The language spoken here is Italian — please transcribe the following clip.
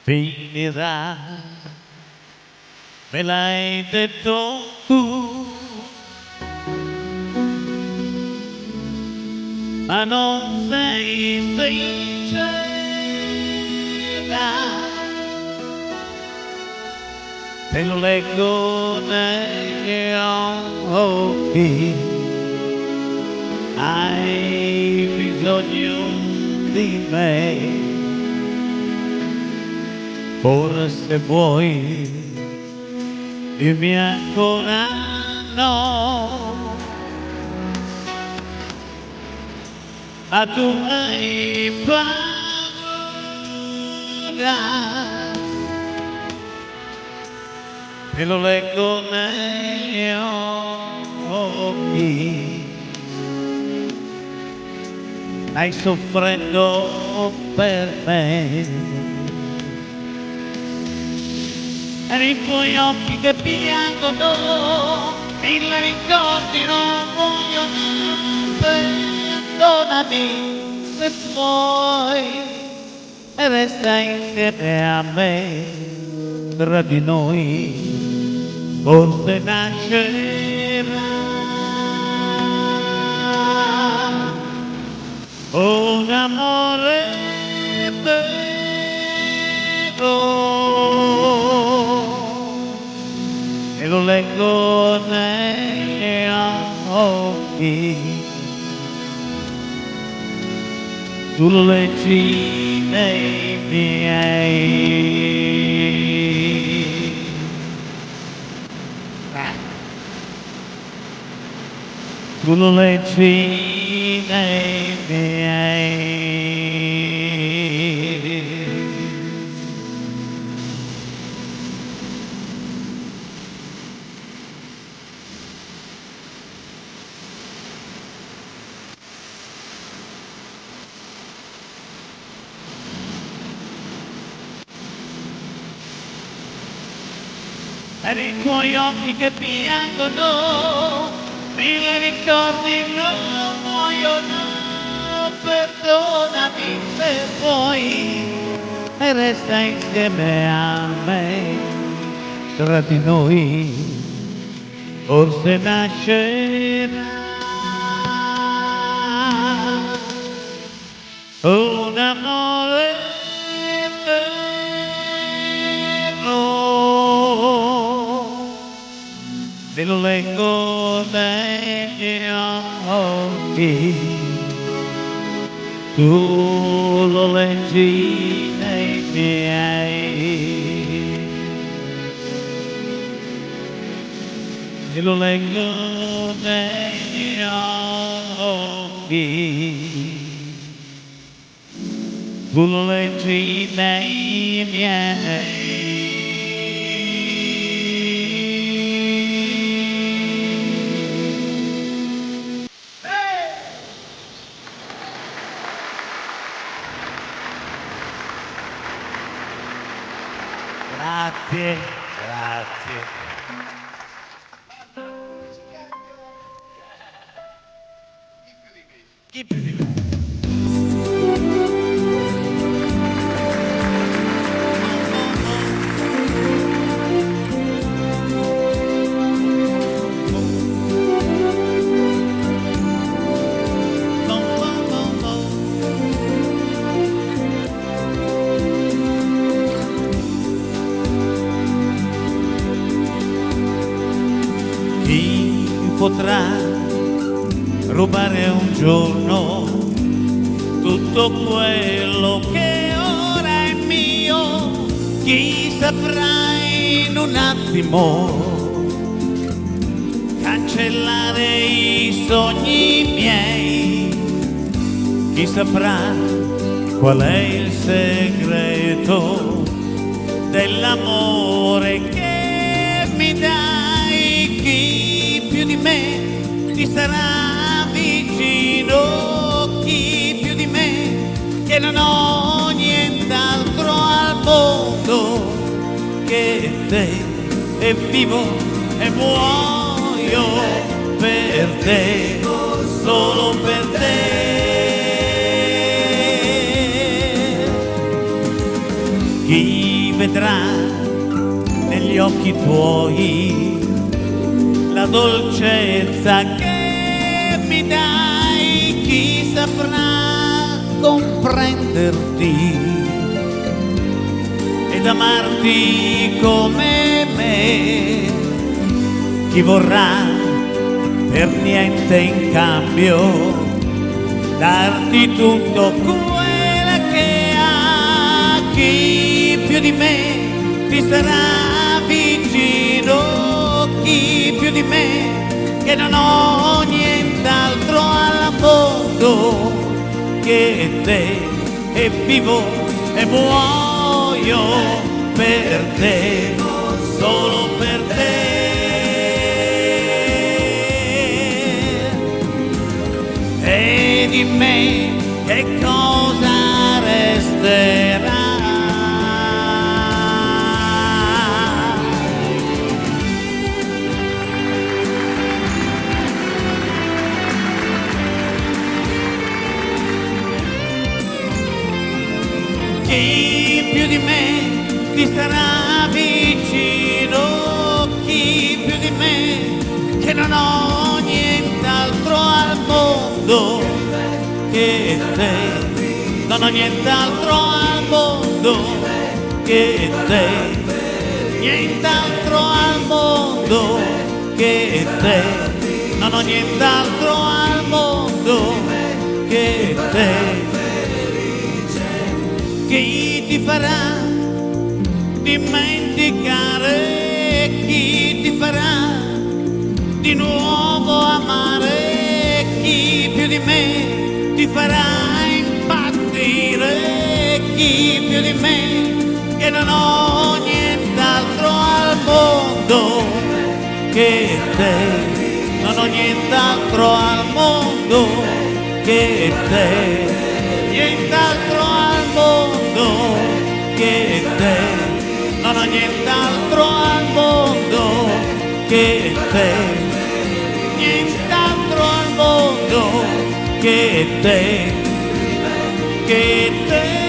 finirà, me l'hai detto tu, ma non sei sincera, te lo leggo negli occhi, hai bisogno di me. Forse vuoi, dimmi ancora no, ma tu hai paura, te lo leggo negli occhi, stai soffrendo per me. E i tuoi occhi che piangono, mille ricordi non vogliono, perdonami se vuoi e resta insieme a me. Tra di noi forse nascerà un amore vero. E lo leggo negli occhi, tu lo leggi nei miei. Tu lo leggi nei miei. Per i tuoi occhi che piangono, mille ricordi non muoiono, perdonami se vuoi e resta insieme a me. Tra di noi forse nascerà un amore te lo leggo negli occhi, tu lo leggi nei miei, te lo leggo negli occhi, tu lo leggi nei miei. Grazie, grazie. Chi più di me? Chi potrà rubare un giorno tutto quello che ora è mio? Chi saprà in un attimo cancellare i sogni miei? Chi saprà qual è il segreto dell'amore che mi dai? Chi più di me ti sarà vicino? Chi più di me, che non ho nient'altro al mondo che te, e vivo e muoio per te, solo per te. Chi vedrà negli occhi tuoi la dolcezza che mi dai, chi saprà comprenderti ed amarti come me, chi vorrà per niente in cambio darti tutto quella che ha, chi più di me ti sarà vicino, chi più di me che non ho nient'altro al mondo che te, e vivo e muoio per te, solo per te. E di me che cosa resterà? Chi più di me ti sarà vicino, chi più di me che non ho nient'altro al mondo che te, non ho nient'altro al mondo che te, nient'altro al mondo che te, non ho nient'altro al mondo che te. Chi ti farà dimenticare, chi ti farà di nuovo amare, chi più di me ti farà impazzire, chi più di me che non ho nient'altro al mondo che te, non ho nient'altro al mondo che te, nient'altro al mondo che te, non ho nient'altro al mondo che te, nient'altro al mondo che te, che te.